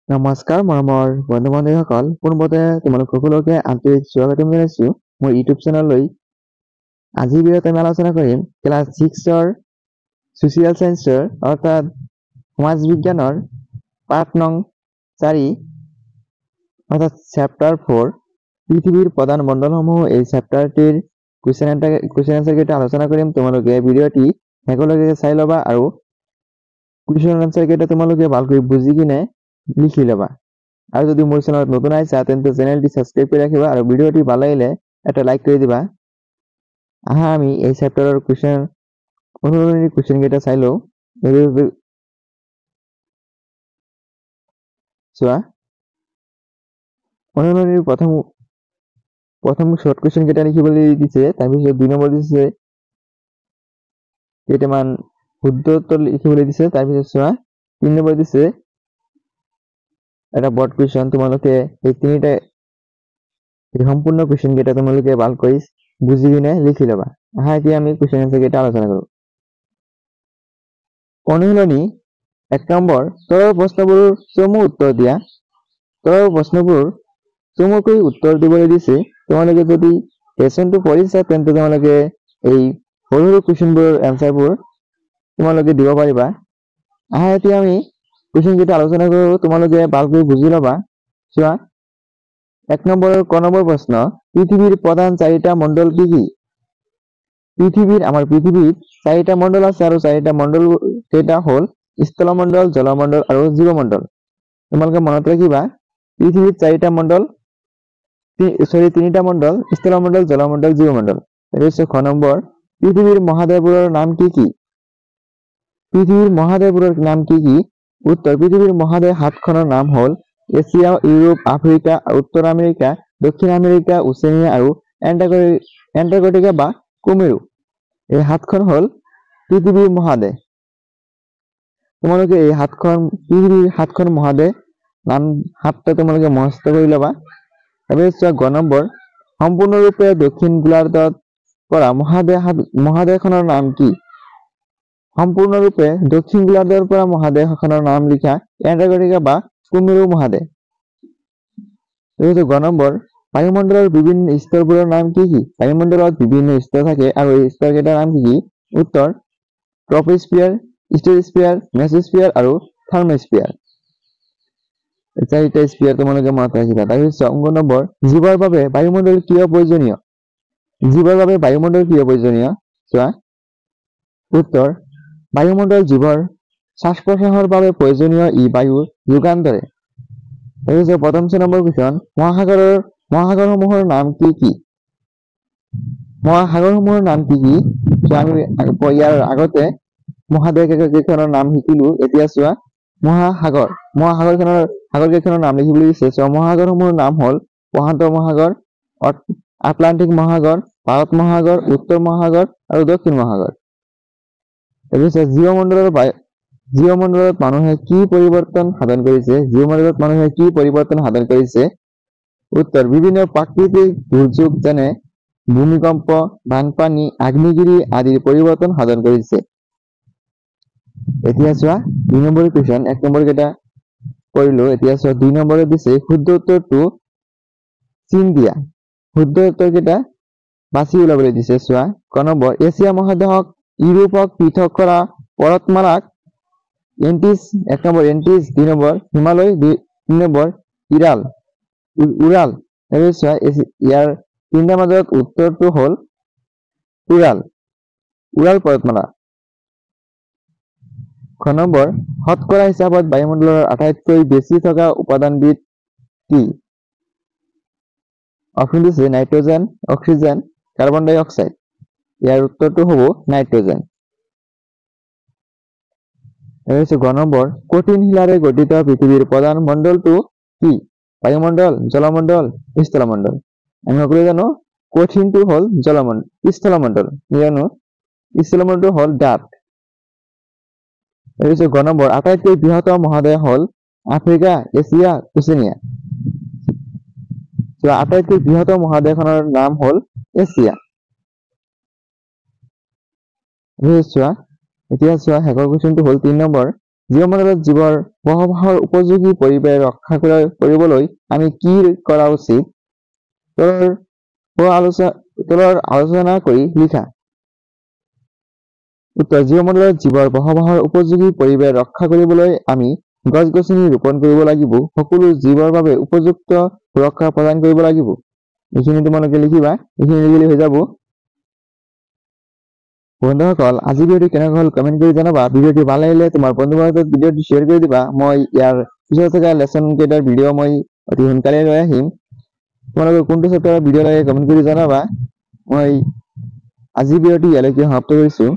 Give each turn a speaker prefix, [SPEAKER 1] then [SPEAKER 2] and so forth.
[SPEAKER 1] নমস্কাৰ মৰমৰ বন্ধু বান্ধৱীসকল পোনপটে তোমালোক সকলোকে আন্তৰিক স্বাগতম জনাইছো মোৰ ইউটিউব চেনেললৈ। আজিৰ ভিডিঅ'ত আমি আলোচনা কৰিম ক্লাছ 6ৰ ছ'চিয়েল সায়েন্সৰ অৰ্থাৎ সমাজ বিজ্ঞানৰ পাঠ নং 4 অৰ্থাৎ চেপ্টাৰ 4 পৃথিৱীৰ প্ৰধান মণ্ডলসমূহ। এই চেপ্টাৰটিৰ কুৱেশ্যন আনসাৰ কেইটা আলোচনা কৰিম। তোমালোকে ভিডিঅ'টি শেষলৈকে চাই ল'বা আৰু কুৱেশ্যন আনসাৰ কেইটা তোমালোকে ভালকৈ বুজি কিনে লিখি ল'বা। আৰু যদি মোৰ চেনেলত নতুন আহিছা তেন্তে চেনেলটি সাবস্ক্ৰাইব কৰি ৰাখিবা আৰু ভিডিঅ'টি ভাল লাগিলে এটা লাইক কৰি দিবা। আহা আমি এই চেপ্টাৰৰ অনুৰণিৰ কুৱেশ্যন কেইটা চাই লওঁ। চোৱা, অনুৰণিৰ প্ৰথম শৰ্ট কুৱেশ্যন কেইটা লিখিবলৈ দিছে, তাৰপিছত 2 নম্বৰ দিছে কেইটামান শুদ্ধ উত্তৰ লিখিবলৈ দিছে, তাৰপিছত চোৱা 3 নম্বৰ দিছে এটা বৰ্ড কুৱেশ্যন। তোমালোকে এই সম্পূৰ্ণ কুৱেশ্যন কেইটা তোমালোকে ভালকৈ বুজি কিনে লিখি ল'বা। আহা এতিয়া আমি কুৱেশ্যন আনসাৰ কেইটা আলোচনা কৰোঁ। অনুশীলনী 1 নম্বৰ, তলৰ প্ৰশ্নবোৰৰ চমু উত্তৰ দিয়া। তলৰ প্ৰশ্নবোৰ চমুকৈ উত্তৰ দিবলৈ দিছে। তোমালোকে যদি লেচনটো পঢ়িছা তেন্তে তোমালোকে এই সৰু সৰু কুৱেশ্যনবোৰৰ এনসাৰবোৰ তোমালোকে দিব পাৰিবা। আহা এতিয়া আমি কুৱেশ্যন কেইটা আলোচনা কৰোঁ, তোমালোকে ভালকৈ বুজি ল'বা। চোৱা, 1 নম্বৰৰ ক নম্বৰ প্ৰশ্ন, পৃথিৱীৰ প্ৰধান 4টা মণ্ডল কি কি? আমাৰ পৃথিৱীত 4টা মণ্ডল আছে আৰু 4টা মণ্ডল কেইটা হ'ল স্থলমণ্ডল, জলমণ্ডল আৰু জীৱমণ্ডল। তোমালোকে মনত ৰাখিবা, পৃথিৱীত 4টা মণ্ডল, 3টা মণ্ডল, স্থলমণ্ডল, জলমণ্ডল, জীৱমণ্ডল। তাৰপিছত খ নম্বৰ, পৃথিৱীৰ মহাদেশবোৰৰ নাম কি কি? পৃথিৱীৰ মহাদেশবোৰৰ নাম কি কি? উত্তৰ, পৃথিৱীৰ মহাদেশ 7খনৰ নাম হ'ল এছিয়া, ইউৰোপ, আফ্ৰিকা, উত্তৰ আমেৰিকা, দক্ষিণ আমেৰিকা, ওচেনিয়া আৰু এণ্টাৰ্কটিকা বা কুমেৰু। এই 7খন হ'ল পৃথিৱীৰ মহাদেশ। তোমালোকে এই পৃথিৱীৰ 7খন মহাদেশ নাম 7টা তোমালোকে মুখস্থ কৰি ল'বা। তাৰপিছত গ নম্বৰ, সম্পূৰ্ণৰূপে দক্ষিণ গোলাৰ্ধত পৰা মহাদেশখনৰ নাম কি? সম্পূৰ্ণৰূপে দক্ষিণ গোলাৰ্ধৰ পৰা মহাদেশখনৰ নাম লিখা এণ্টাৰ্কটিকা বা কুমেৰু মহাদেশ। তাৰপিছত গ নম্বৰ, বায়ুমণ্ডলৰ বিভিন্ন স্তৰবোৰৰ নাম কি কি? বায়ুমণ্ডলত বিভিন্ন স্তৰ থাকে আৰু এই স্তৰকেইটাৰ নাম কি কি? উত্তৰ, ট্ৰপোস্ফিয়াৰ, ষ্ট্ৰেটোস্ফিয়াৰ, মেছোস্ফিয়াৰ আৰু থাৰ্মোস্ফিয়াৰ। 4টা স্ফিয়াৰ তোমালোকে মনত ৰাখিবা। তাৰপিছত গ নম্বৰ, জীৱৰ বাবে বায়ুমণ্ডল কিয় প্ৰয়োজনীয়? জীৱৰ বাবে বায়ুমণ্ডল কিয় প্ৰয়োজনীয়? চোৱা, উত্তৰ, বায়ুমণ্ডল জীৱৰ শ্বাস প্ৰশ্বাসৰ বাবে প্ৰয়োজনীয়, ই বায়ুৰ যোগান ধৰে। তাৰপিছত প্ৰথম নম্বৰ কুৱেশ্যন, মহাসাগৰসমূহৰ নাম কি কি? মহাসাগৰসমূহৰ নাম কি কি? আমি ইয়াৰ আগতে মহাদেশ কেইখনৰ নাম শিকিলো। এতিয়া চোৱা, সাগৰ কেইখনৰ নাম লিখিবলৈ দিছে। চোৱা, মহাসাগৰসমূহৰ নাম হ'ল প্ৰশান্ত মহাসাগৰ, আটলান্টিক মহাসাগৰ, ভাৰত মহাসাগৰ, উত্তৰ মহাসাগৰ আৰু দক্ষিণ মহাসাগৰ। তাৰপিছত জীৱমণ্ডলত মানুহে কি পৰিৱৰ্তন সাধন কৰিছে? জীৱমণ্ডলত মানুহে কি পৰিৱৰ্তন সাধন কৰিছে? উত্তৰ, বিভিন্ন প্ৰাকৃতিক দুৰ্যোগ যেনে ভূমিকম্প, বানপানী, আগ্নেয়গিৰি আদিৰ পৰিৱৰ্তন সাধন কৰিছে। এতিয়া চোৱা 2 নম্বৰ কুৱেশ্যন, 1 নম্বৰ কেইটা কৰিলো। এতিয়া চোৱা 2 নম্বৰত দিছে শুদ্ধ উত্তৰটো চিন দিয়া। শুদ্ধ উত্তৰ কেইটা বাছি ওলাবলৈ দিছে। চোৱা, ক নম্বৰ, এছিয়া মহাদেশক ইউৰোপক পৃথক কৰা পৰ্বতমালাক 1 নম্বৰ এণ্টিজ, 2 নম্বৰ হিমালয়, 3 নম্বৰ উৰাল। তাৰপিছত ইয়াৰ 3টাৰ মাজত উত্তৰটো হ'ল উৰাল পৰ্বতমালা। খ নম্বৰ, শতকৰা হিচাপত বায়ুমণ্ডলৰ আটাইতকৈ বেছি থকা উপাদানবিধ কি? অপশ্যন দিছে নাইট্ৰজেন, অক্সিজেন, কাৰ্বন ডাই অক্সাইড। ইয়াৰ উত্তৰটো হ'ব নাইট্ৰজেন। তাৰপিছত গ নম্বৰ, কঠিন শিলাৰে গঠিত পৃথিৱীৰ প্ৰধান মণ্ডলটো কি? বায়ুমণ্ডল, জলমণ্ডল, স্থলমণ্ডল। আমি সকলোৱে জানো কঠিনটো হ'ল স্থলমণ্ডল, কিয়নো স্থলমণ্ডলটো হ'ল ডাঠ। তাৰপিছত গ নম্বৰ, আটাইতকৈ বৃহত্তম মহাদেশ হ'ল আফ্ৰিকা, এছিয়া, ওচেনিয়া। আটাইতকৈ বৃহত্তম মহাদেশখনৰ নাম হ'ল এছিয়া। এতিয়া চোৱা, শেষৰ কুৱেশ্যনটো হ'ল 3 নম্বৰ, জীৱমণ্ডলত জীৱৰ বসবাসৰ উপযোগী পৰিৱেশ ৰক্ষা কৰিবলৈ আমি কি কৰা উচিত? তলৰ আলোচনা কৰি লিখা। উত্তৰ, জীৱমণ্ডলত জীৱৰ বসবাসৰ উপযোগী পৰিৱেশ ৰক্ষা কৰিবলৈ আমি গছ-গছনি ৰোপণ কৰিব লাগিব। সকলো জীৱৰ বাবে উপযুক্ত সুৰক্ষা প্ৰদান কৰিব লাগিব। এইখিনি তোমালোকে লিখিবা। এইখিনি লিখিলে হৈ যাব। বন্ধুসকল, আজি ভিডিঅ'টো কেনেকুৱা হ'ল কমেণ্ট কৰি জনাবা। ভিডিঅ'টো ভাল লাগিলে তোমাৰ বন্ধুৰ মাজত ভিডিঅ'টো শ্বেয়াৰ কৰি দিবা। মই ইয়াৰ পিছত থকা লেচন কেইটাৰ ভিডিঅ' মই অতি সোনকালে লৈ আহিম। তোমালোকে কোনটো চেপ্টাৰৰ ভিডিঅ' লাগে কমেণ্ট কৰি জনাবা। মই আজি ভিডিঅ'টো ইয়ালৈকে সমাপ্ত কৰিছোঁ।